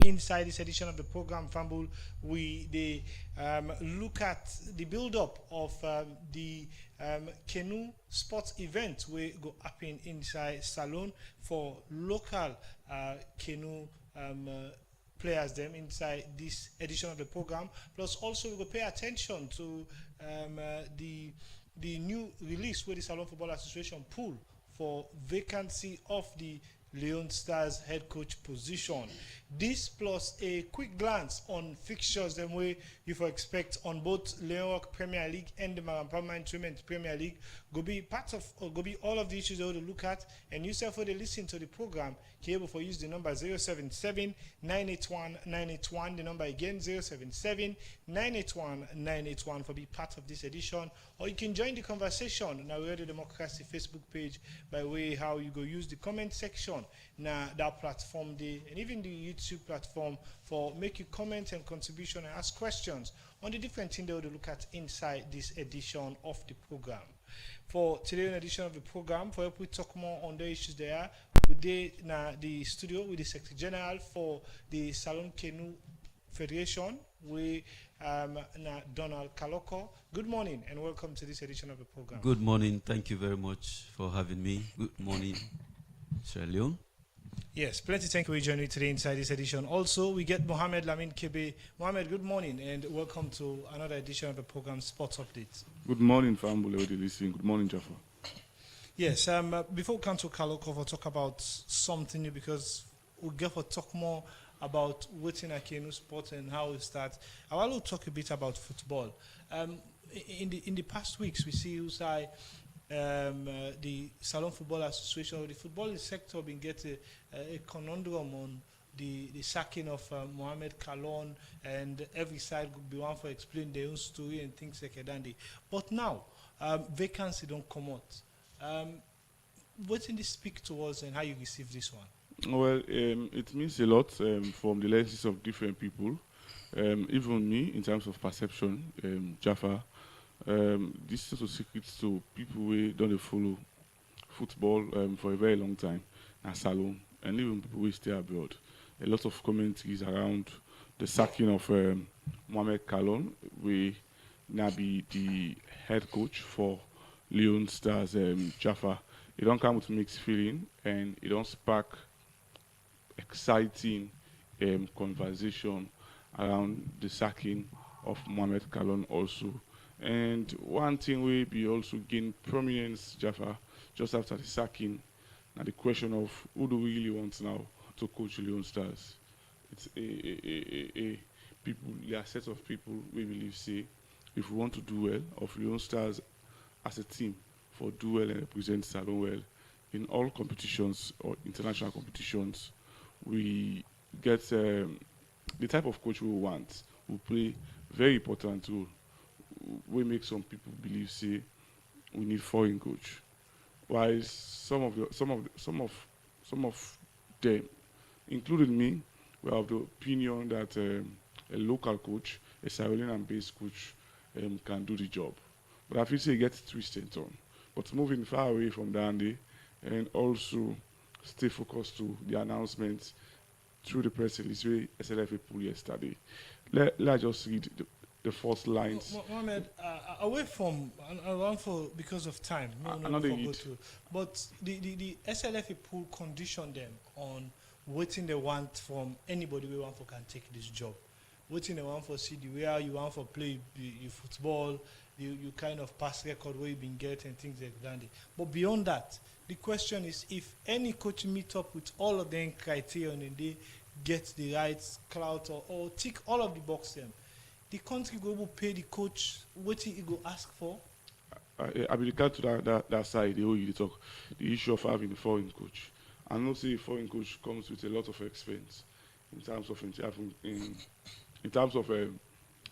Inside this edition of the program, Fambul, we look at the build-up of the canoe sports event we go happen inside Salon for local canoe players them inside this edition of the program. Plus, also we will pay attention to the new release where the Salon Football Association pool for vacancy of the Leon Stars head coach position. This plus a quick glance on fixtures them way you for expect on both Leon Rock Premier League and the Marampama Instrument Premier League go be part of or go be all of the issues they will look at, and you self they listen to the program can able for use the number 077 981 981, the number again 077 981 981 for be part of this edition, or you can join the conversation now we're the Democracy Facebook page by way how you go use the comment section now that platform day and even the YouTube platform for make you comment and contribution and ask questions on the different things they will look at inside this edition of the program. For today's edition of the program, for help we talk more on the issues there, we did na the studio with the Secretary General for the Salon Canoe Federation, we na Donald Kaloko. Good morning and welcome to this edition of the program. Good morning. Thank you very much for having me. Good morning, Sierra Leone. Yes, plenty thank you for joining me today inside this edition. Also, we get Mohamed Lamin Kebe. Mohamed, good morning and welcome to another edition of the program Sports Update. Good morning, Fambule, listening. Good morning, Jaffa. Yes, before we come to Kaloko, we'll talk about something new because we'll get to talk more about waiting at Kenu sport and how it starts. I want to talk a bit about football. In the past weeks, we see Usai, the Salon Football Association or the football sector been getting a conundrum on the sacking of Mohamed Kalon, and every side could be one for explain their own story and things like that. But now, vacancy don't come out. What in this speak to us and how you receive this one? Well, it means a lot from the lenses of different people. Even me, in terms of perception, Jaffa, this is a secret to people who don't follow football for a very long time, at Salon, and even people who stay abroad. A lot of commentaries around the sacking of Mohamed Kalon, we now be the head coach for Leon Stars Jaffa. It don't come with mixed feeling, and it don't spark exciting conversation around the sacking of Mohamed Kalon also. And one thing we be also gain prominence, Jaffa, just after the sacking, now the question of who do we really want now to coach Leon Stars? It's a people, there are sets of people we believe say if we want to do well of Leon Stars as a team for do well and represent Salon well in all competitions or international competitions, we get the type of coach we want will play very important role. We make some people believe say we need foreign coach, while some of them, including me, we have the opinion that a local coach, a Sierra Leone-based coach, can do the job. But I feel say it gets twisted on. But moving far away from Dandy and also stay focused to the announcements through the press release we SLFA pulled yesterday. Let's just read the first lines. Mohamed, away from around for because of time. Another need. But the SLFA pool condition them on waiting they want from anybody we want for can take this job. Waiting they want for see the way you want for play your football, you kind of pass record where you've been getting things like that. But beyond that, the question is if any coach meet up with all of them criteria and they get the right clout or tick all of the box them, the country will pay the coach what he go ask for. I will regard to that side, the way you talk, the issue of having a foreign coach. I know say a foreign coach comes with a lot of expense in terms of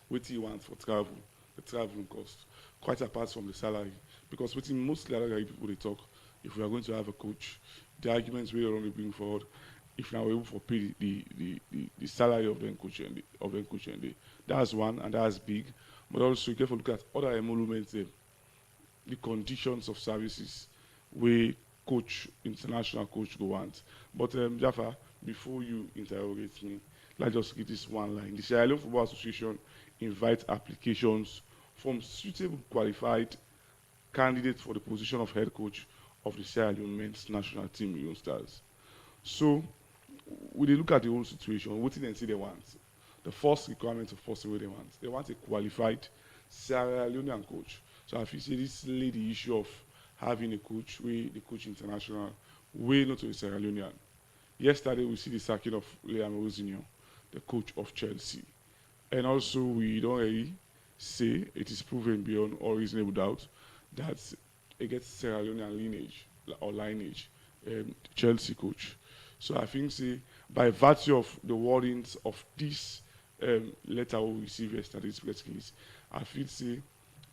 what you want for travel, the traveling cost, quite apart from the salary. Because with most other people they talk, if we are going to have a coach, the arguments we only bring forward, if now we're able to pay the salary of the coach and that's one and that's big. But also you have to look at other emoluments, the conditions of services where international coach go want. But Jaffa, before you interrogate me, let's just get this one line. The Sierra Leone Football Association invites applications from suitable qualified candidates for the position of head coach of the Sierra Leone men's national team, Leone Stars. So, when they look at the whole situation, what did they say they want? The first requirement of first what they want a qualified Sierra Leonean coach. So if you see this lady issue of having a coach, the coach international, way not to a Sierra Leonean. Yesterday we see the sacking of Liam Rosinio, the coach of Chelsea. And also we don't really say it is proven beyond all reasonable doubt that it gets Sierra Leonean lineage, Chelsea coach. So I think say by virtue of the wordings of this letter we received yesterday's press release, I feel say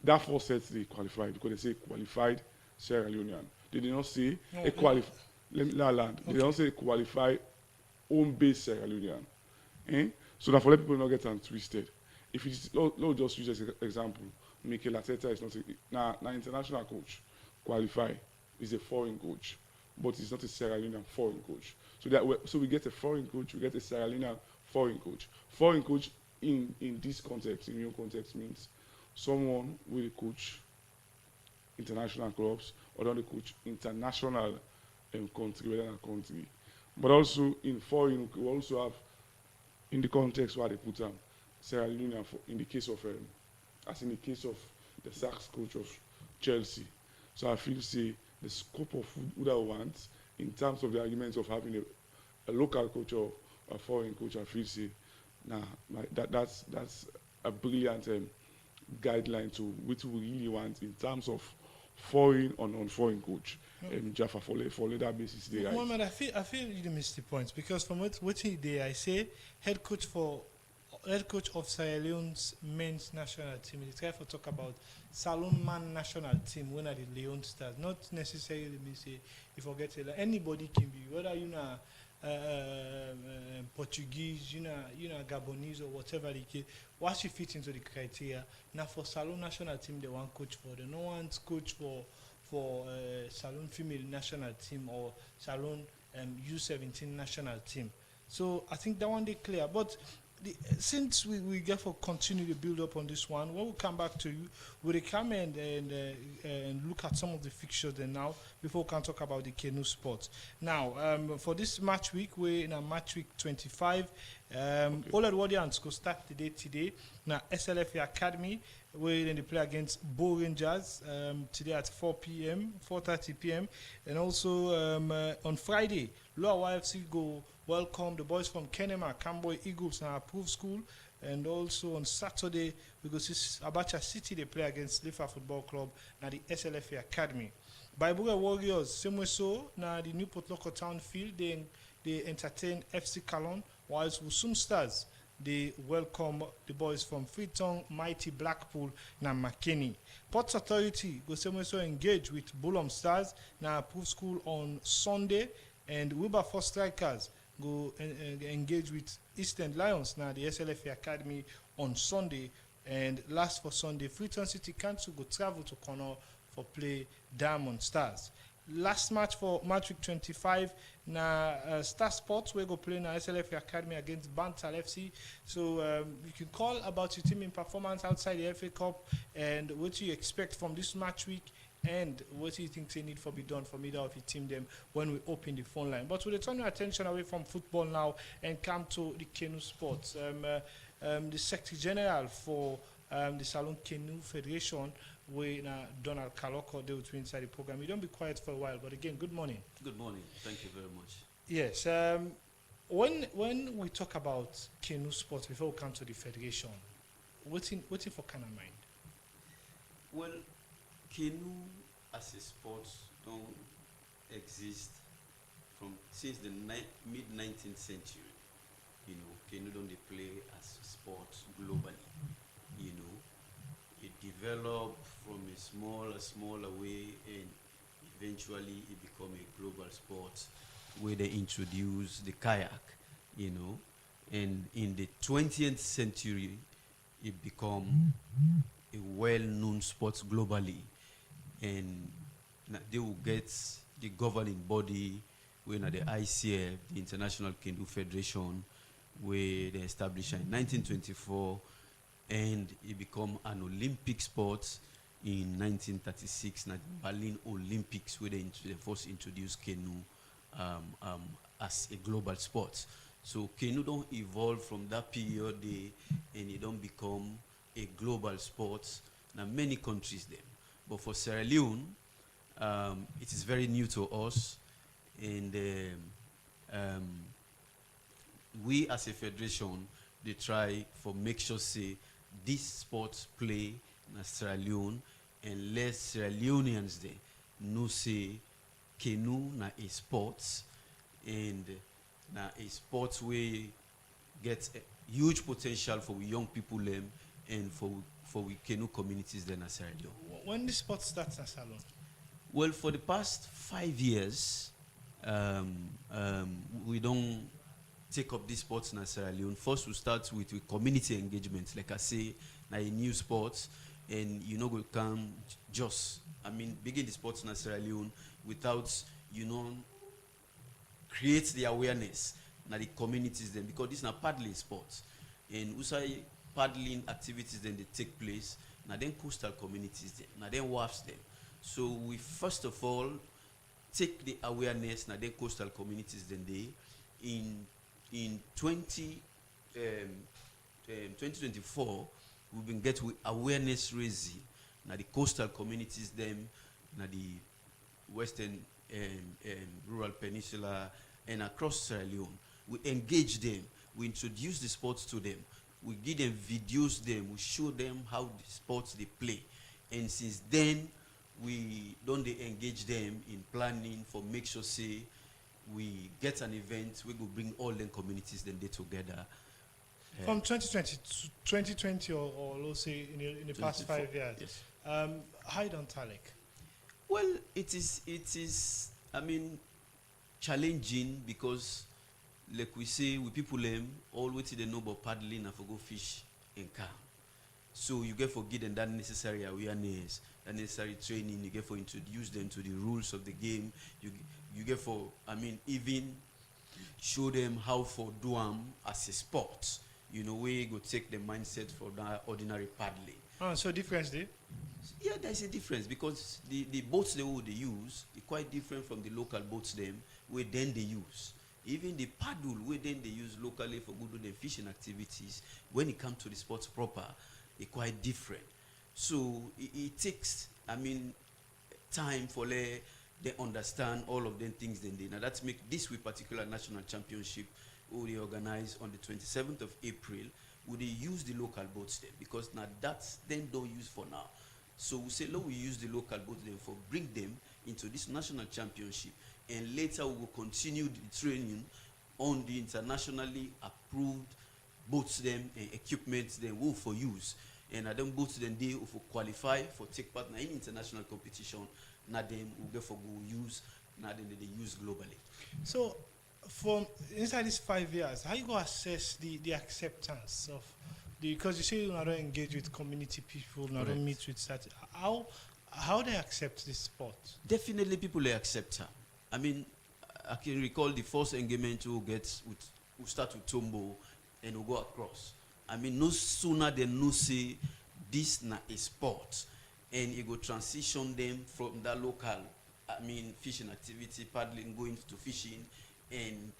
that first set they qualified because they say qualified Sierra Leonean. They did not say a qualified. Let me land. They don't say qualified home-based Sierra Leonean. So that for let people not get them twisted. If it's let's just use as an example, Mikel Arteta is not an international coach. Qualified is a foreign coach, but it's not a Sierra Leonean foreign coach. So we get a foreign coach, we get a Sierra Leonean foreign coach. Foreign coach in this context, in your context, means someone will coach international clubs or don't coach international country, whether a country. But also in foreign, we also have in the context where they put them Sierra Leone in the case of as in the case of the Sachs coach of Chelsea. So I feel say the scope of who that wants in terms of the arguments of having a local coach or a foreign coach, I feel say that's a brilliant guideline to what we really want in terms of foreign or non-foreign coach. Jaffa for that basis they right. Mohamed, I feel you missed the point because from what he did, I say head coach of Sierra Leone's men's national team. They try to talk about Salon man national team when are the Leone Stars. Not necessarily me say you forget it. Like anybody can be, whether you know Portuguese, you know Gabonese or whatever the case. Once you fit into the criteria, now for Salon national team they want coach for. They no want coach for Salon female national team or Salon U17 national team. So I think that one they clear. But since we get for continue to build up on this one, when we come back to you, we'll come and look at some of the fixtures then now before we can talk about the canoe sports. Now, for this match week, we're in a match week 25. All Edwardians go start the day today. Now, SLFA Academy, we're in the play against Bo Rangers today at 4:30 p.m. And also on Friday, Lower YFC go welcome the boys from Kenema, Camboy Eagles, and Approved School. And also on Saturday, we go see Abacha City, they play against Lifa Football Club and the SLFA Academy. Baibuga Warriors, same way so, now the new Port Local Town field, they entertain FC Calon, whilst Wusum Stars, they welcome the boys from Freetown, Mighty Blackpool, and McKinney. Port Authority go same way so engage with Bulom Stars, now Approved School on Sunday, and Wilberforce Strikers go engage with Eastern Lions, now the SLFA Academy on Sunday. And last for Sunday, Freetown City Council go travel to Connaught for play Diamond Stars. Last match for match week 25, na Star Sports we go play na SLFA Academy against Bantal FC. So you can call about your team in performance outside the FA Cup and what you expect from this match week. And what do you think they need for be done for either of your team them when we open the phone line? But we'll turn our attention away from football now and come to the canoe sports. The Secretary General for the Salon Canoe Federation, Donald Kaloko, they will be inside the program. You don't be quiet for a while, but again, good morning. Good morning. Thank you very much. Yes. When we talk about canoe sports before we come to the federation, what's in for kind of mind? Well, canoe as a sport don't exist since the mid-19th century. You know, canoe don't they play as a sport globally. You know, it developed from a smaller way, and eventually it become a global sport where they introduce the kayak. You know, and in the 20th century, it become a well-known sport globally. And they will get the governing body, the ICF, the International Canoe Federation, where they established in 1924, and it become an Olympic sport in 1936, na the Berlin Olympics, where they first introduced canoe as a global sport. So canoe don't evolve from that period, and it don't become a global sport. Now many countries them, but for Sierra Leone, it is very new to us, and we as a federation, they try for make sure say this sport play in Sierra Leone, and let Sierra Leoneans they know say canoe na a sport, and na a sport we get a huge potential for we young people them, and for we canoe communities then in Sierra Leone. When the sport starts in Salon? Well, for the past 5 years, we don't take up these sports in Sierra Leone. First, we start with community engagement. Like I say, na a new sport, and you know, we can just, begin the sports in Sierra Leone without, create the awareness na the communities then, because this is not paddling sports. And usai paddling activities then they take place, na then coastal communities then, na then wharfs them. So we first of all take the awareness na then coastal communities then they in 2024 we've been get with awareness raising na the coastal communities them, na the western rural peninsula and across Sierra Leone. We engage them, we introduce the sports to them, we give them videos them, we show them how the sports they play, and since then we don't they engage them in planning for make sure say we get an event we will bring all the communities then they together. From 2020 to 2020 or let's say in the past 5 years, yes. How you done Talek? Well, it is challenging, because like we say with people all what they know about paddling and for go fish in car. So you get for give them that necessary awareness, that necessary training, you get for introduce them to the rules of the game, you get for even show them how for do them as a sport. We go take the mindset for that ordinary paddling. So difference there? Yeah, there's a difference, because the boats they use is quite different from the local boats them where then they use. Even the paddle where then they use locally for good the fishing activities, when it comes to the sports proper, it's quite different. So it takes time for they understand all of them things then they. Now that's make this with particular national championship who they organize on the 27th of April, would they use the local boats then, because now that's then don't use for now. So we say, we use the local boats then for bring them into this national championship, and later we will continue the training on the internationally approved boats them and equipment then will for use. And then boats then they will qualify for take part in international competition. Now them will get for go use. Now then they use globally. So from inside these 5 years, how you go assess the acceptance of because you say you don't engage with community people, you don't meet with such. How they accept this sport? Definitely people they accept her. I can recall the first engagement we start with Tombo and we go across. No sooner than no say this na a sport, and it go transition them from that local fishing activity, paddling, going to fishing, and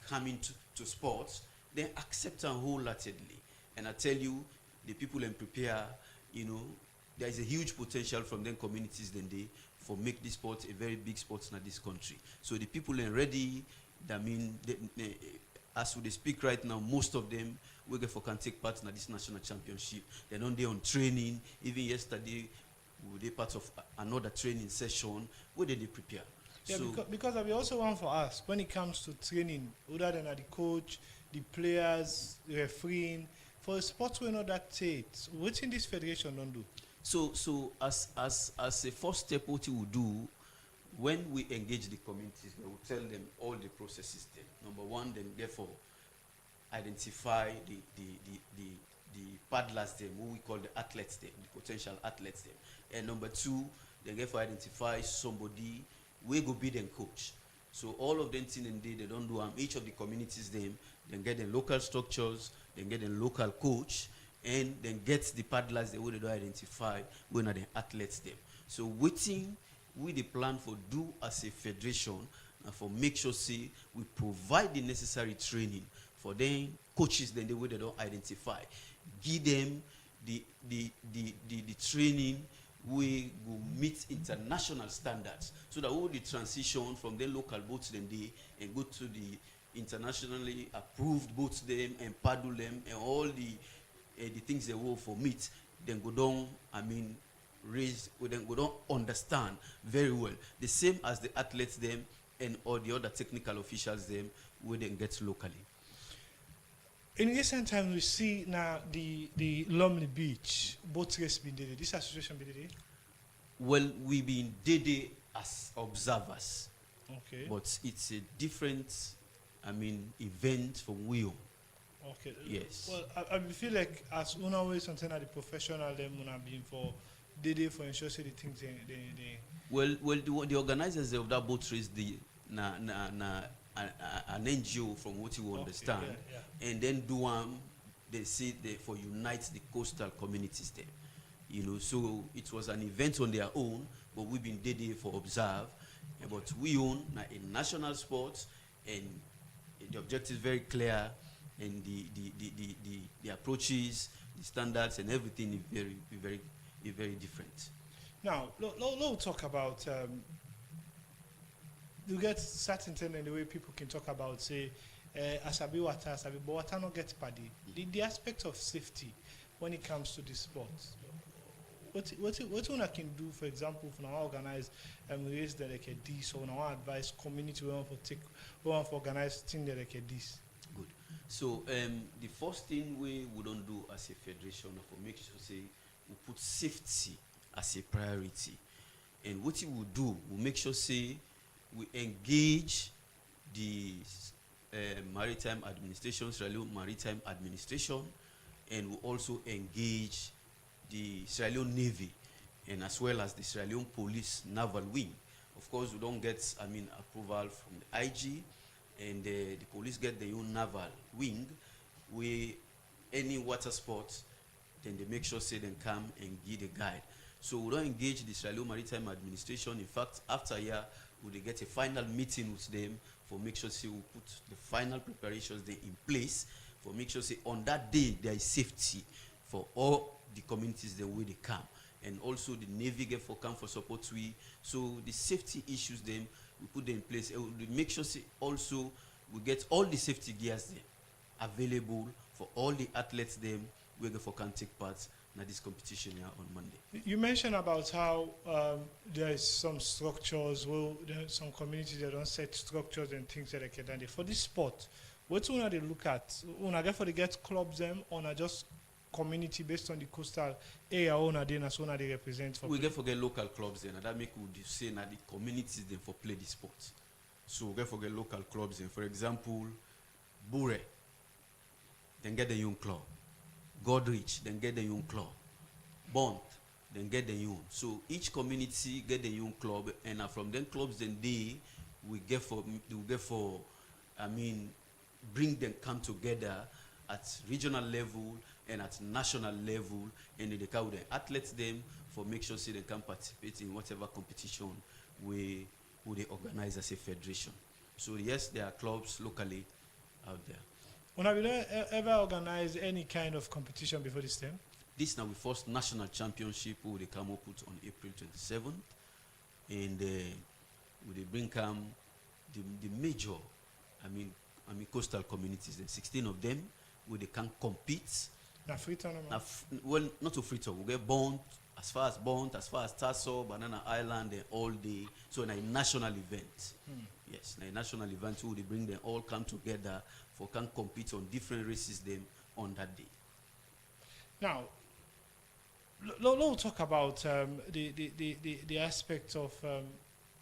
coming to sports, they accept them wholeheartedly. And I tell you, the people and prepare, there is a huge potential from them communities then they for make this sport a very big sport in this country. So the people are ready. As we speak right now, most of them can take part in this national championship. They're on there on training. Even yesterday, they part of another training session where they prepare. Yeah, so because we also want for us when it comes to training, other than the coach, the players, the refereeing, for sports we know that takes. What's in this federation don't do? So as a first step, what we will do when we engage the communities, we will tell them all the processes. Then number one, then therefore identify the paddlers them, who we call the athletes them, the potential athletes them, and number two, then therefore identify somebody we go be them coach. So all of them thing and they don't do each of the communities them, then get the local structures, then get the local coach, and then get the paddlers the way they do identify when are the athletes them. So waiting we the plan for do as a federation and for make sure say we provide the necessary training for them coaches then the way they don't identify. Give them the training we will meet international standards so that all the transition from the local boats then they and go to the internationally approved boats them and paddle them and all the things they will for meet then go down raise we then go down understand very well the same as the athletes them and all the other technical officials them we then get locally. In recent times, we see now the Lumley Beach boat race being did. This association being did. Well, we've been there as observers, Okay. but it's a different, event from Wio. Okay. Yes. Well, I feel like as una way something that the professional them una been for did for ensure say the things they. Well, the organizers of that boat race, an NGO from what you understand, yeah. and then they say they for unite the coastal communities there. So it was an event on their own, but we've been there for observe. But we own a national sport, and the objective is very clear, and the approaches, the standards, and everything is very different. Now, let's talk about. You get certain thing in the way people can talk about, say, asabi water, but water not get paddy. The aspect of safety when it comes to this sport. What one can do, for example, if now organize race that like this, or now advise community we want to organize thing that like this. Good. So the first thing we wouldn't do as a federation for make sure say we put safety as a priority, and what we will do, we make sure say we engage the Maritime Administration, Sierra Leone Maritime Administration, and we also engage the Sierra Leone Navy, and as well as the Sierra Leone Police Naval Wing. Of course, we don't get, approval from the IG, and the police get their own naval wing. We any water sport, then they make sure say they come and give the guide. So we don't engage the Sierra Leone Maritime Administration. In fact, after a year, we get a final meeting with them for make sure say we put the final preparations there in place for make sure say on that day there is safety for all the communities the way they come, and also the Navy get for come for support so the safety issues them we put them in place, and we make sure say also we get all the safety gears there available for all the athletes them we get for can take part in this competition here on Monday. You mentioned about how there is some structures, there are some communities that don't set structures and things like that. And for this sport, what do they look at? Therefore they get clubs them or just community based on the coastal area owner then as one they represent for we get forget local clubs then, and that make we say that the communities then for play the sport. So we get forget local clubs then. For example, Bure, then get the young club. Godrich, then get the young club. Bond, then get the young. So each community get the young club, and from them clubs then we get for bring them come together at regional level and at national level, and they come with the athletes them for make sure say they can participate in whatever competition we they organize as a federation. So yes, there are clubs locally out there. Have you ever organized any kind of competition before this time? This now we first national championship we they come up with on April 27th, and we they bring the major, coastal communities. Then 16 of them where they can compete. Na free tournament. Well, not to free tour. We get Bond, as far as Tasso, Banana Island, and all day. So in a national event. Yes, in a national event where they bring them all come together for can compete on different races them on that day. Now, let's talk about the aspect of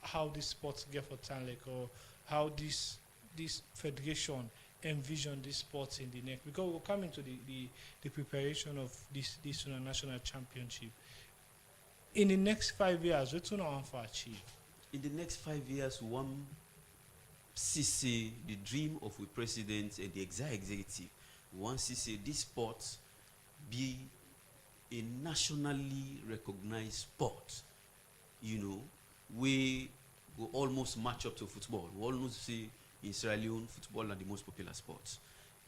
how this sports get for Tanlek, or how this federation envision this sports in the next, because we're coming to the preparation of this national championship. In the next 5 years, what do you want to achieve? In the next 5 years, we want see say the dream of the president and the executive want see say this sport be a nationally recognized sport, we go almost match up to football. We almost say in Sierra Leone, football are the most popular sports.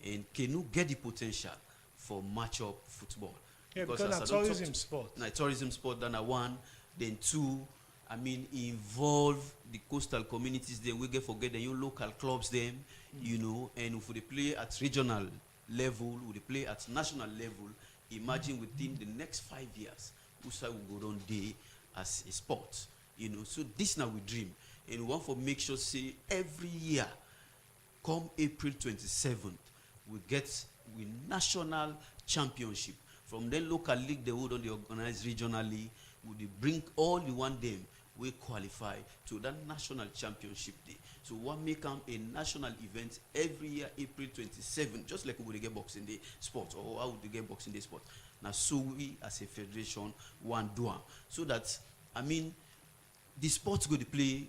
And Canoe get the potential for match up football. Yeah, because as it's I don't tourism talk to- sport. na tourism sport, then one, then two, involve the coastal communities, then we get forget the your local clubs, them, and if they play at regional level, we play at national level, imagine within the next 5 years, USA will go down day as a sport, So this now we dream, and we want to make sure say every year, come April 27th, we get we national championship. From the local league, they would only organize regionally. Would bring all the one them we qualify to that national championship day. So one make them a national event every year, April 27th, just like we would get boxing day sport, or how would they get boxing day sport. Now, so we as a federation want do am. So that the sports go to play.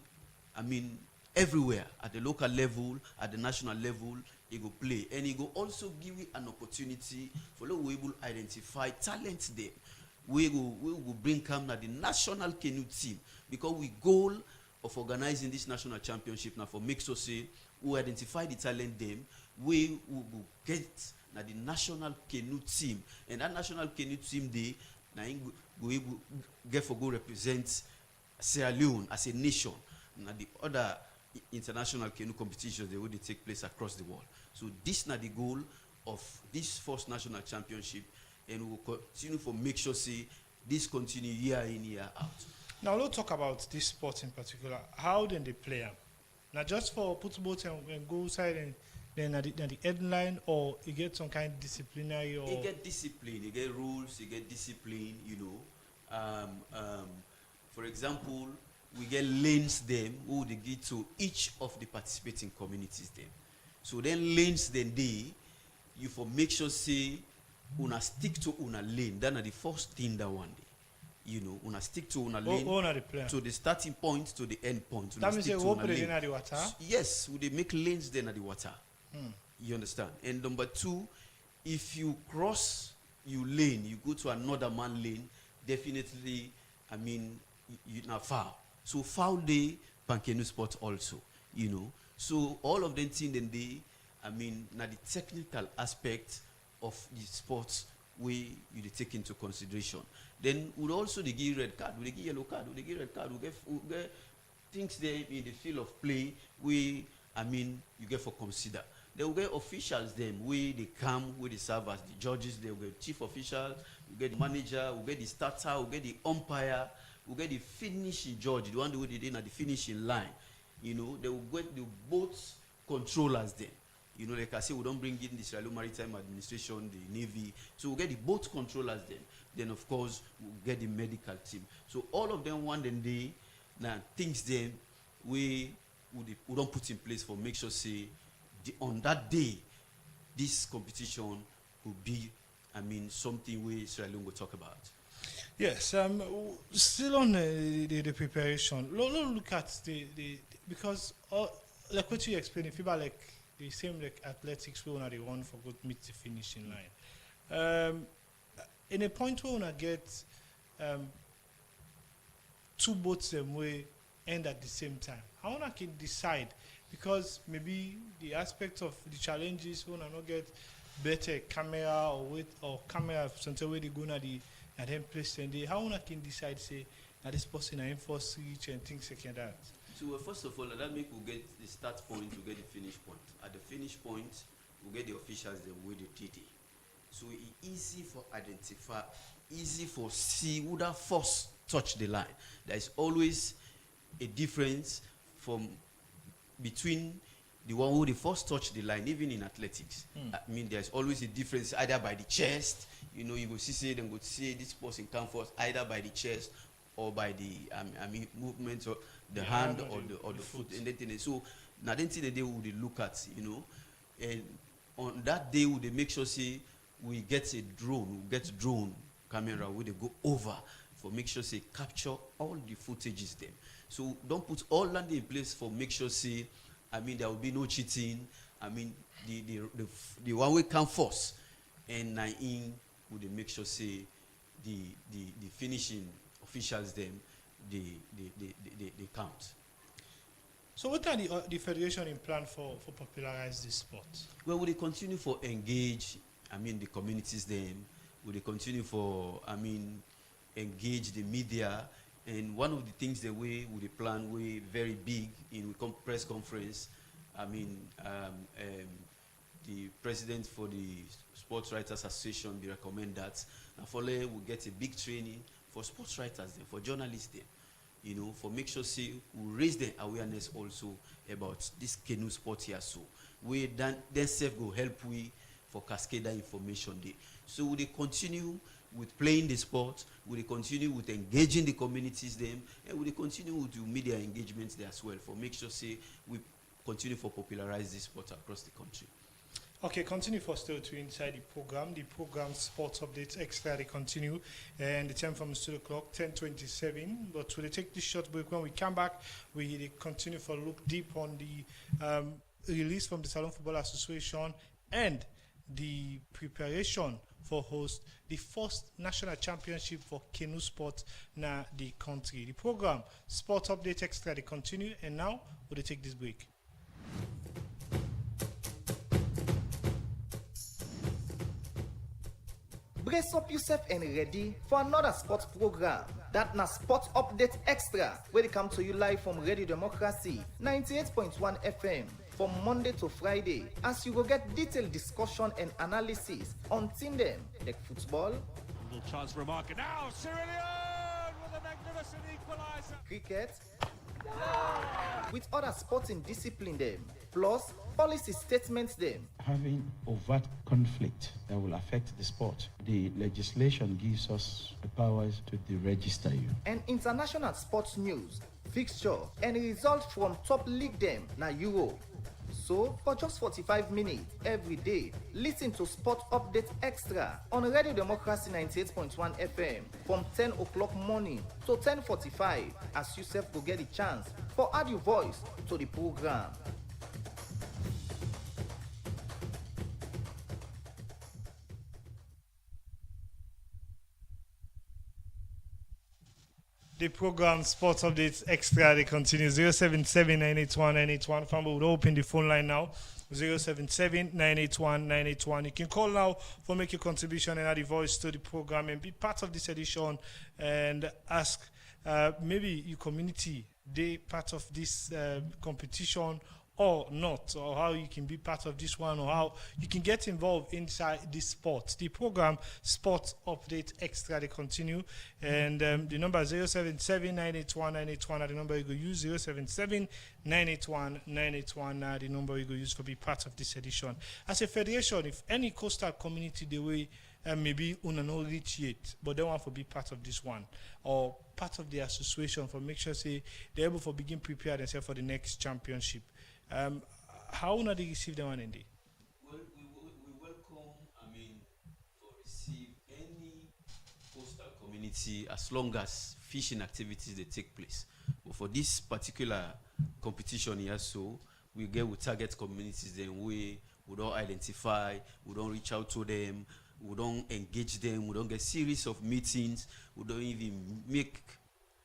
Everywhere at the local level, at the national level, it go play, and it go also give you an opportunity for those who able identify talent there. We will bring come at the national canoe team, because we goal of organizing this national championship now for make sure say we identify the talent them, we will get na the national canoe team, and that national canoe team they na go able get for go represent Sierra Leone as a nation. Now the other international canoe competitions they will take place across the world. So this na the goal of this first national championship, and we will continue for make sure say this continue year in year out. Now let's talk about this sport in particular. How then they play them? Now just for put both and go side and then at the headline, or you get some kind of disciplinary, or You get discipline, you get rules, you get discipline, For example, we get lanes them who they give to each of the participating communities them. So then lanes then you for make sure say una stick to una lane. That are the first thing that one day. Una stick to una lane owner the player. to the starting point to the end point. Una That means stick they to will una play lane. in the water. Yes, they make lanes then at the water. You understand? And number two, if you cross your lane, you go to another man lane, definitely, you now foul. So foul day, Pankenu sport also, So all of them things then now the technical aspect of the sports we you take into consideration. Then would also they give red card, would they give yellow card, would they give red card, we get things there in the field of play we you get for consider. They will get officials them where they come, where they serve as the judges, they will get chief official, we get the manager, we get the starter, we get the umpire, we get the finishing judge, the one who did in at the finishing line. They will get the boat controllers them. Like I say, we don't bring in the Sierra Leone Maritime Administration, the Navy. So we get the boat controllers them. Then of course we'll get the medical team. So all of them one day now things them we don't put in place for make sure say on that day this competition will be something we Sierra Leone will talk about. Yes, still on the preparation. Look at the because like what you explained, if you like the same like athletics, we wanna the one for good meet the finishing line. In a point where we wanna get two boats them way end at the same time. How one can decide, because maybe the aspect of the challenges we wanna not get better camera or camera something where they go na the and then place and they how one can decide say that this person I enforce each and things like that. So first of all, that make we get the start point, we get the finish point. At the finish point, we get the officials the way they did it. So it's easy for identify, easy for see who that first touch the line. There is always a difference from between the one who the first touch the line, even in athletics. There's always a difference either by the chest. You go see them go see this person come first either by the chest or by the movements of the hand or the foot and then so now then the day we look at and on that day we make sure say we get a drone camera where they go over for make sure say capture all the footages them. So don't put all that in place for make sure say I mean, there will be no cheating. I mean, the one way come first, and na in would make sure say the finishing officials them they count. So what are the federation in plan for popularize this sport? Well, will they continue for engage? I mean, the communities them. Will they continue for? I mean, engage the media. And one of the things the way we plan way very big in press conference. I mean, the president for the Sports Writers Association they recommend that. And for we get a big training for sports writers then, for journalists then. You know, for make sure say we raise the awareness also about this canoe sport here. So we then self go help we for cascade that information there. So will they continue with playing the sport? Will they continue with engaging the communities them? And will they continue with the media engagements there as well for make sure say we continue for popularize this sport across the country? Okay, continue for still to inside the program. The program Sports Updates Extra, they continue. And the time from studio clock, 10:27. But we'll take this short break. When we come back, we continue for look deep on the release from the Salon Football Association and the preparation for host the first national championship for canoe sport in the country. The program Sports Update Extra, they continue. And now, we'll take this break. Brace up yourself and ready for another sports program. That na Sports Update Extra, where they come to you live from Radio Democracy 98.1 FM from Monday to Friday, as you will get detailed discussion and analysis on team them like football, little chance for a marker now. Cyrillian with a magnificent equalizer. cricket, with other sporting discipline them, plus policy statements them. Having overt conflict that will affect the sport, the legislation gives us the powers to deregister you. And international sports news, fixture, and results from top league them na Euro. So, for just 45 minutes every day, listen to Sport Update Extra on Radio Democracy 98.1 FM from 10 o'clock morning to 10:45 as you self will get a chance for add your voice to the program. The program Sports Updates Extra, they continue. 077-981-981. Family would open the phone line now. 077-981-981. You can call now for make your contribution and add a voice to the program and be part of this edition and ask maybe your community, they part of this competition or not, or how you can be part of this one, or how you can get involved inside this sport. The program Sports Update Extra, they continue, and the number is 077-981-981, the number you go use. 077-981-981, the number you go use for be part of this edition. As a federation, if any coastal community the way maybe una no reach yet, but they want to be part of this one or part of the association for make sure say they're able to begin prepare themselves for the next championship. How do they receive the one in day? Well, we welcome, I mean, for receive any coastal community as long as fishing activities they take place. But for this particular competition here, so we target communities then we don't identify, we don't reach out to them, we don't engage them, we don't get series of meetings, we don't even make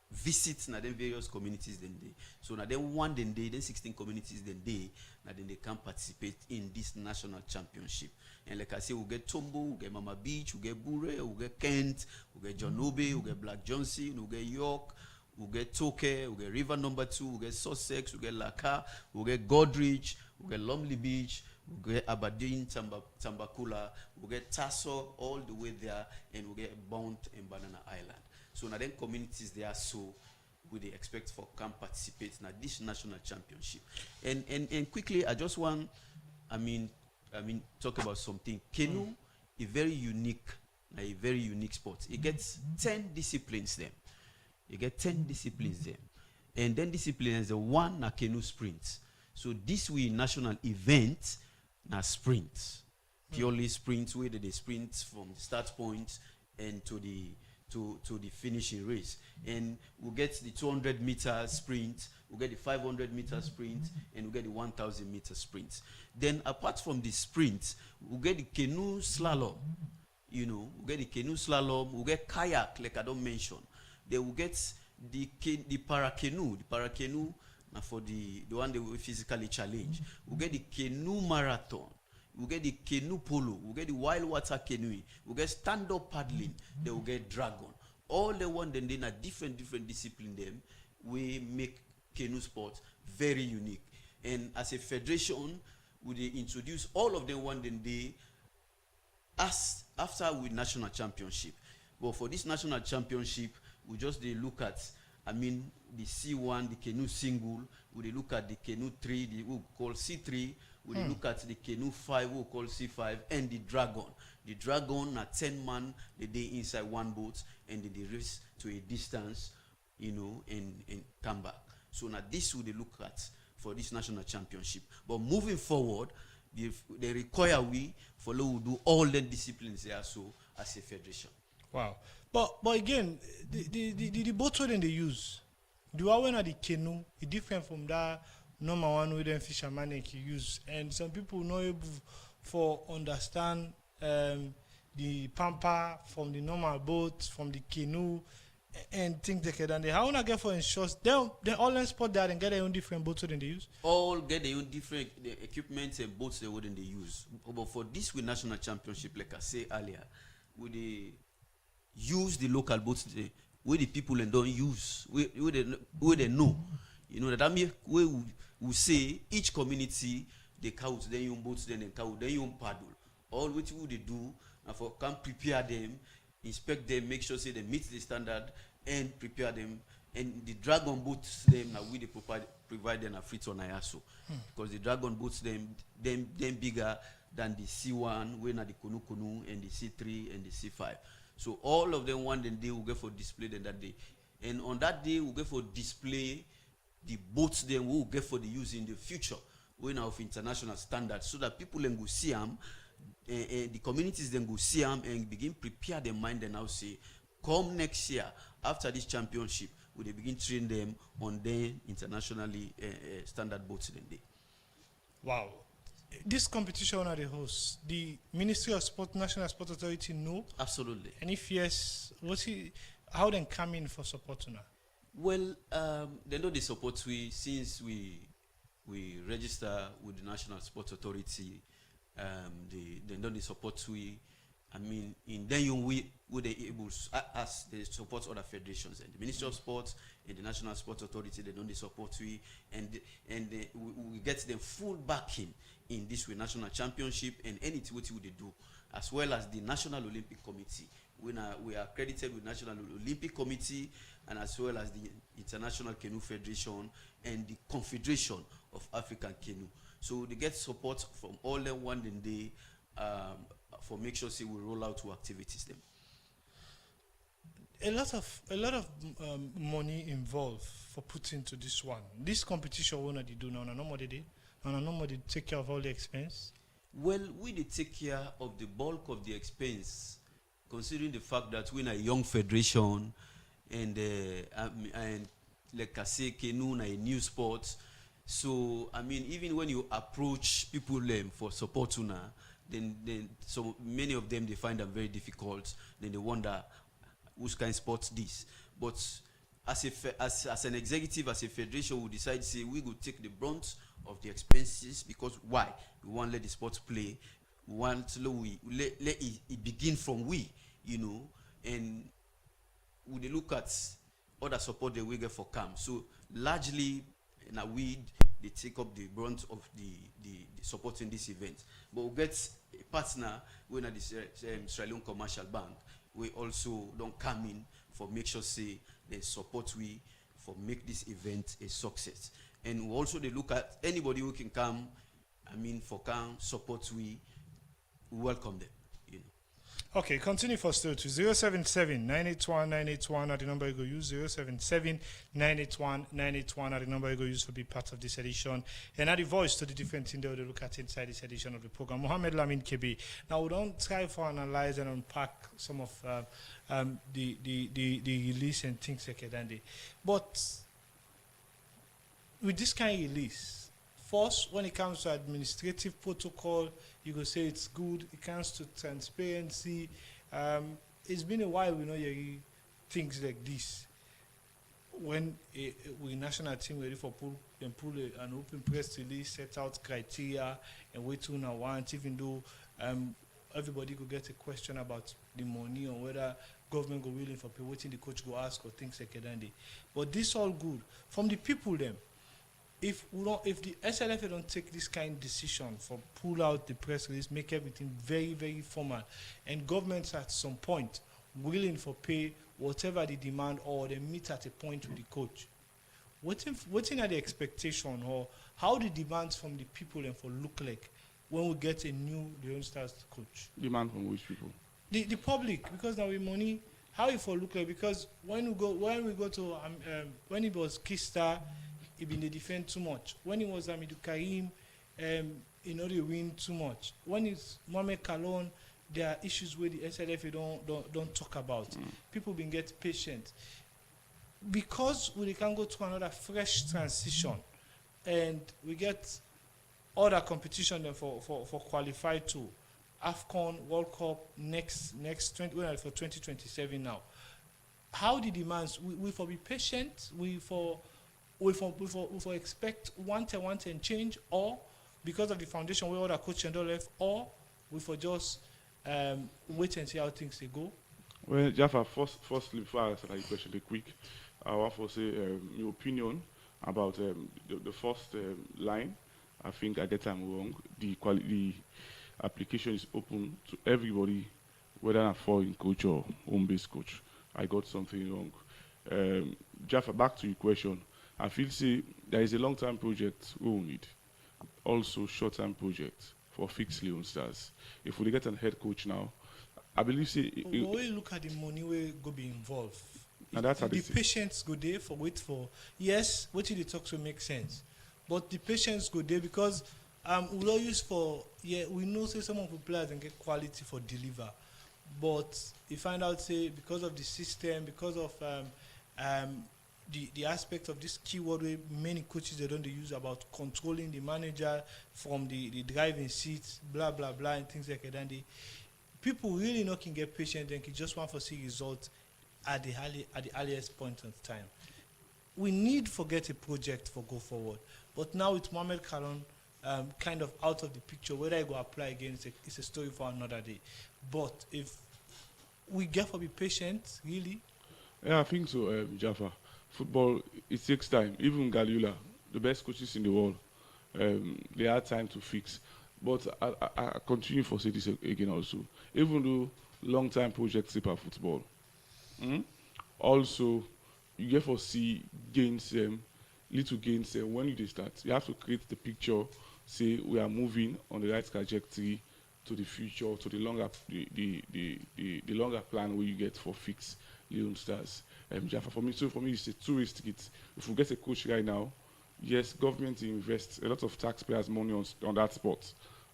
visits na them various communities then they. So na them one then they, then 16 communities then they, na then they can participate in this national championship. And like I say, we get Tombo, we get Mama Beach, we get Bure, we get Kent, we get John Obe, we get Black Johnson, we get York, we get Toke, we get River Number 2, we get Sussex, we get Laka, we get Godrich, we get Lumley Beach, we get Aberdeen, Tambakula, we get Tasso all the way there, and we get Bount and Banana Island. So now then communities there, so we they expect for can participate in this national championship. And quickly, I just want, I mean, talk about something. Canoe, a very unique sport. It gets 10 disciplines them. You get 10 disciplines them. And then disciplines the one na canoe sprint. So this we national event na sprint. Purely sprint where they sprint from the start point and to the to the finishing race. And we'll get the 200 meter sprint, we'll get the 500 meter sprint, and we'll get the 1000 meter sprint. Then apart from the sprint, we'll get the canoe slalom. We'll get the canoe slalom, we'll get kayak, like I don't mention. Then we'll get the para canoe. The para canoe for the one that we physically challenge. We'll get the canoe marathon. We'll get the canoe polo. We'll get the wild water canoeing. We'll get stand-up paddling. Then we'll get dragon. All the one then are different discipline them. We make canoe sport very unique. And as a federation, we introduce all of them one day as after with national championship. But for this national championship, we just look at, the C1, the canoe single. We look at the canoe 3, the we call C3. We look at the canoe 5, we call C5, and the dragon. The dragon are 10 man, they inside one boat, and they race to a distance, and come back. So now this would they look at for this national championship. But moving forward, they require we follow we do all the disciplines there so as a federation. Wow. But again, the boat when they use, the one at the canoe is different from that normal one with them fisherman can use. And some people not able for understand the pamper from the normal boat, from the canoe, and things like that. And they how not get for insurance. They all them spot that and get their own different boats than they use. All get their own different equipment and boats they wouldn't they use. But for this with national championship, like I say earlier, would they use the local boats where the people and don't use, where they know. That means we say each community they count their own boats, then they count their own paddle. All which would they do and for can prepare them, inspect them, make sure say they meet the standard and prepare them. And the dragon boats them now we they provide them a free on IASO. Because the dragon boats them bigger than the C1, when the Kunu and the C3 and the C5. So all of them one day will go for display then that day. And on that day we'll go for display the boats then we'll get for the use in the future when of international standards so that people then go see them the communities then go see them and begin prepare their mind and now say come next year after this championship we they begin train them on their internationally standard boats then day. Wow. This competition are the host. The Ministry of Sport, National Sport Authority know? Absolutely. And if yes, how then come in for support now? Well, they know the support since we register with the National Sports Authority. They know the support in then we they able as they support other federations and the Ministry of Sports and the National Sports Authority. They know the support we get them full backing in this way national championship and anything what they do, as well as the National Olympic Committee. We are accredited with National Olympic Committee and as well as the International Canoe Federation and the Confederation of African Canoe. So they get support from all them one day for make sure say we roll out to activities them. A lot of money involved for putting to this one. This competition one they do now, they take care of all the expense. Well, we they take care of the bulk of the expense, considering the fact that we're a young federation and like I say, canoe a new sport. So even when you approach people for support then so many of them they find them very difficult. Then they wonder which kind of sports this. But as an executive, as a federation, we decide say we will take the brunt of the expenses because why? We want to let the sports play. We want to let it begin from and we look at other support that we get for camp. So largely they take up the brunt of the support in this event. But we get a partner when at the Sierra Leone Commercial Bank. We also don't come in for make sure say they support we for make this event a success. And we also they look at anybody who can come, for come support we welcome them. Okay, continue for still to 077 981 981 at the number you go use 077 981 981 at the number you go use to be part of this edition. And at the voice to the different thing that we look at inside this edition of the program. Mohammed Lamin Kebe. Now we don't try for analyze and unpack some of the release and things like that. But with this kind of release, first, when it comes to administrative protocol, you could say it's good. It comes to transparency. It's been a while we know hearing things like this. When we national team ready for pull an open press release, set out criteria and wait to now want, even though everybody could get a question about the money or whether government go willing for pay, waiting the coach go ask or things like that. But this all good from the people them. If the SLFA don't take this kind of decision for pull out the press release, make everything very, very formal, and governments at some point willing for pay whatever the demand or they meet at a point with the coach, what are the expectation or how the demands from the people and for look like when we get a new Leon Stars coach? Demand from which people? The public, because now with money, how it for look like? Because when we go to when it was Kista, he been they defend too much. When it was Amidou Karim, they win too much. When it's Mohamed Kalon, there are issues where the SLFA don't talk about. People been get patient. Because we can go to another fresh transition and we get other competition for qualify to AFCON World Cup next 2027 now. How the demands we for be patient, we for expect want and change, or because of the foundation where other coach and all left, or we for just wait and see how things they go. Well, Jaffa, firstly, before I answer that question, quick, I want to say your opinion about the first line. I think I get them wrong. The application is open to everybody, whether a foreign coach or home-based coach. I got something wrong. Jaffa, back to your question. I feel say there is a long-term project we will need, also short-term project for fixed Leon Stars. If we get a head coach now, I believe say we always look at the money where go be involved. And that's how the they patients go there for wait for yes, what you talk to make sense, but the patients go there because we always we know say some of the players and get quality for deliver, but you find out say because of the system, because of the aspect of this keyword where many coaches they don't use about controlling the manager from the driving seats, blah blah blah, and things like that. And people really not can get patient and can just want to see results at the earliest point of time. We need to get a project for go forward, but now with Mohamed Kalon kind of out of the picture, whether I go apply again, it's a story for another day. But if we get to be patient, really. Yeah, I think so, Jaffa. Football, it takes time. Even Galula, the best coaches in the world, they had time to fix. But I continue for say this again also. Even though long-time projects paper football, also you get to see gains, little gains when you start. You have to create the picture, say we are moving on the right trajectory to the future, to the longer the longer plan where you get for fix Leon Stars. Jaffa, for me, it's a two-way ticket. If we get a coach right now, yes, government invests a lot of taxpayers' money on that sport,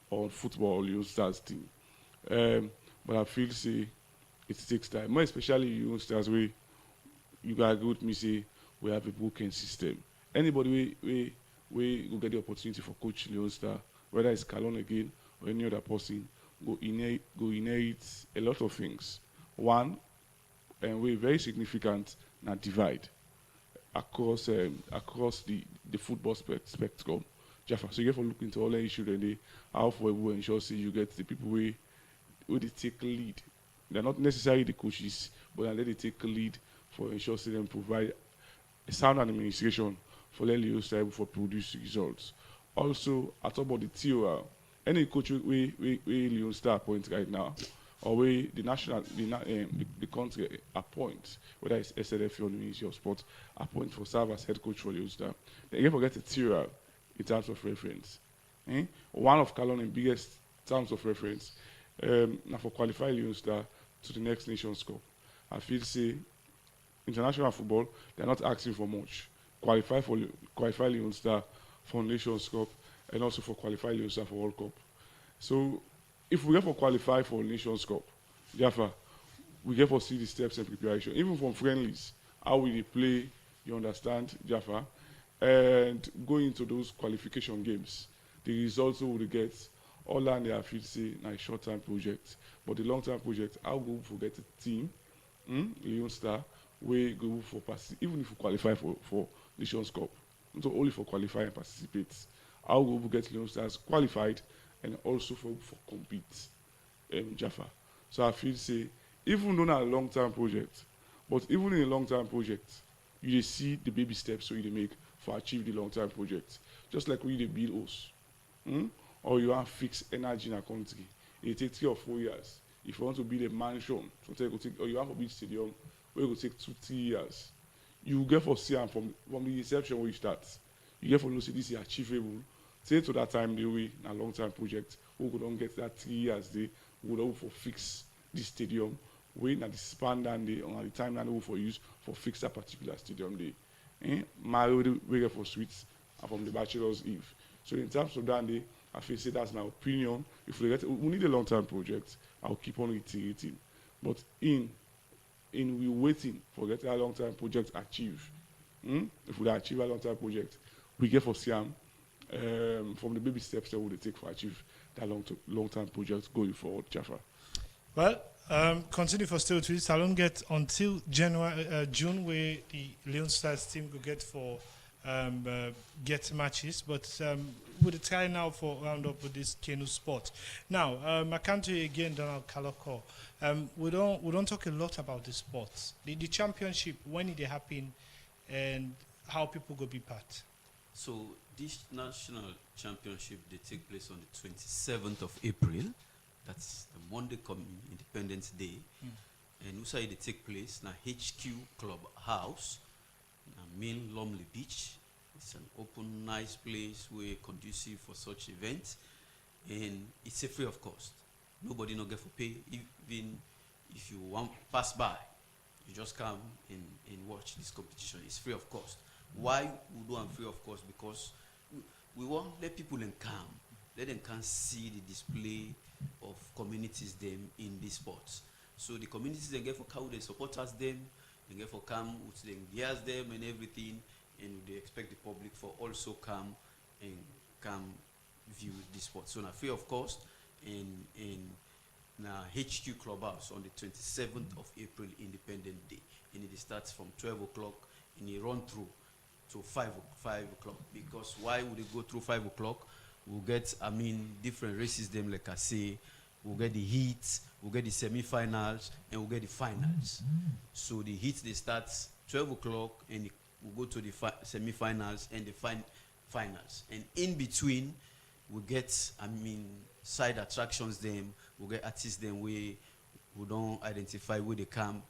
on football, Leon Stars team. But I feel say it takes time, more especially Leon Stars where you gotta agree with me say we have a broken system. Anybody we will get the opportunity for coach Leon Star, whether it's Kalon again or any other person, go inherit a lot of things. One, and we're very significant now divide across the football spectrum. Jaffa, so you have to look into all the issues and they how for we ensure say you get the people where they take lead. They're not necessarily the coaches, but they take lead for ensure say them provide a sound administration for let Leon Star able for produce results. Also, I talk about the TOR. Any coach we Leon Star appoint right now, or where the country appoint, whether it's SLF or the Ministry of Sport, appoint for serve as head coach for Leon Star. They can forget the TOR in terms of reference. One of Kalon's biggest terms of reference now for qualify Leon Star to the next Nations Cup. I feel say international football, they're not asking for much. Qualify Leon Star for Nations Cup and also for qualify Leon Star for World Cup. So if we get for qualify for Nations Cup, Jaffa, we get for see the steps and preparation, even from friendlies, how we dey play, you understand, Jaffa, and going into those qualification games, the results we will get, all that I feel say na a short-term project, but the long-term project, how go forget the team, Leon Star, we go for even if we qualify for Nations Cup, not only for qualify and participate, how go get Leon Stars qualified and also for compete, Jaffa. So I feel say even though not a long-term project, but even in a long-term project, you dey see the baby steps so you dey make for achieve the long-term project. Just like when you dey build house, or you want fix energy in a country, it take 3 or 4 years. If you want to build a mansion, or you want to build stadium, where it will take 2-3 years, you get for see am from the inception where you start. You get for know say this is achievable. Say to that time the way a long-term project, we go don get that 3 years day, we go don for fix this stadium. Wey na the span down day or at the time that we for use for fix that particular stadium day. Mario we get for suites and from the Bachelor's Eve. So in terms of that day, I feel say that's my opinion. If we need a long-term project, I'll keep on reiterating. But in we waiting for get a long-term project achieved. If we achieve a long-term project, we get for Siam from the baby steps that we take for achieve that long-term project going forward, Jaffa. Well, continue for still to Salon get until June where the Leon Stars team will get for get matches, but we'll try now for round up with this Kenu sport. Now, I come to you again, Donald Kaloko. We don't talk a lot about the sports, the championship, when it happen, and how people go be part. So this national championship they take place on the 27th of April. That's the Monday coming Independence Day. And also they take place na HQ Club House, na main Lumley Beach. It's an open, nice place where conducive for such events, and it's a free of cost. Nobody no get for pay. Even if you want pass by, you just come and watch this competition. It's free of cost. Why we do it free of cost? Because we want let people come. Let them can see the display of communities them in these sports. So the communities they get for how they support us them, they get for come with them gears them and everything, and they expect the public for also come and come view the sport. So now free of cost in now HQ Clubhouse on the 27th of April Independent Day, and it starts from 12 o'clock and it run through to 5 o'clock. Because why would it go through 5 o'clock? We'll get, different races them, like I say. We'll get the heats, we'll get the semi-finals, and we'll get the finals. So the heats, they start 12 o'clock, and we'll go to the semi-finals and the finals. And in between, we'll get, side attractions them, we'll get artists them we don't identify where they can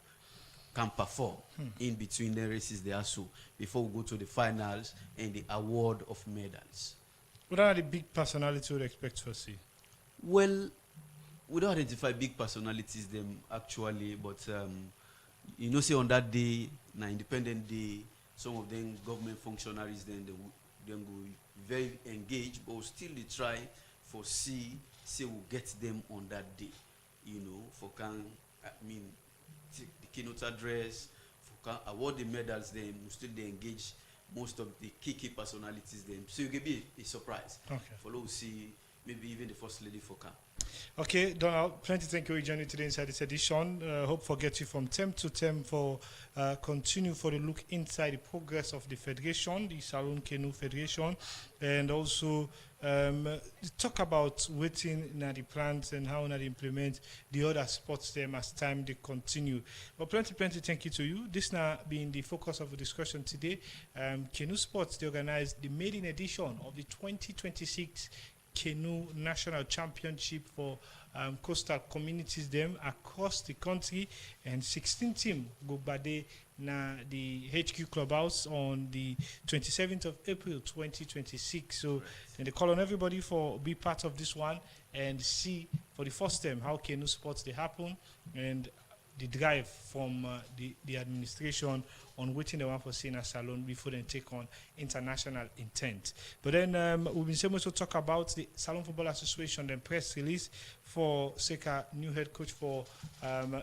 perform in between the races they are so before we go to the finals and the award of medals. What are the big personalities we would expect to see? Well, we don't identify big personalities them actually, but say on that day, na Independent Day, some of them government functionaries then they go very engaged, but still they try for say we'll get them on that day, for can take the keynote address, for can award the medals them, still they engage most of the key personalities them. So you can be a surprise. Okay. Follow see maybe even the first lady for camp. Okay, Donald, plenty thank you for joining today inside this edition. Hope for get you from term to term for continue for the look inside the progress of the federation, the Salon Kenu Federation, and also talk about waiting the plans and how they implement the other sports them as time they continue. But plenty thank you to you. This now being the focus of the discussion today. Kenu Sports, they organized the maiden edition of the 2026 Kenu National Championship for coastal communities them across the country, and 16 teams go bade na the HQ Clubhouse on the 27th of April 2026. So and they call on everybody for be part of this one and see for the first time how Kenu sports they happen and the drive from the administration on waiting the one for seeing a salon before they take on international intent. But then we've been able to talk about the Salon Football Association, the press release for Seka, new head coach for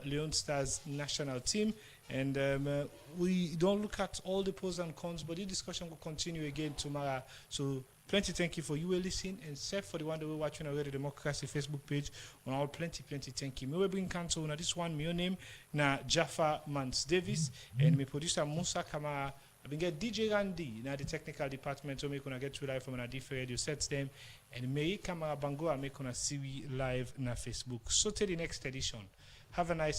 Leon Stars national team. And we don't look at all the pros and cons, but the discussion will continue again tomorrow. So plenty thank you for you listening, and Seth for the one that we're watching on Radio Democracy Facebook page on all plenty thank you. Me will bring cancel now this one, my name na Jaffa Mans Davis and my producer Musa Kamara. I've been get DJ Randy now the technical department so me gonna get you live from a different radio sets them and me Kamara Bango I make gonna see we live na Facebook. So till the next edition. Have a nice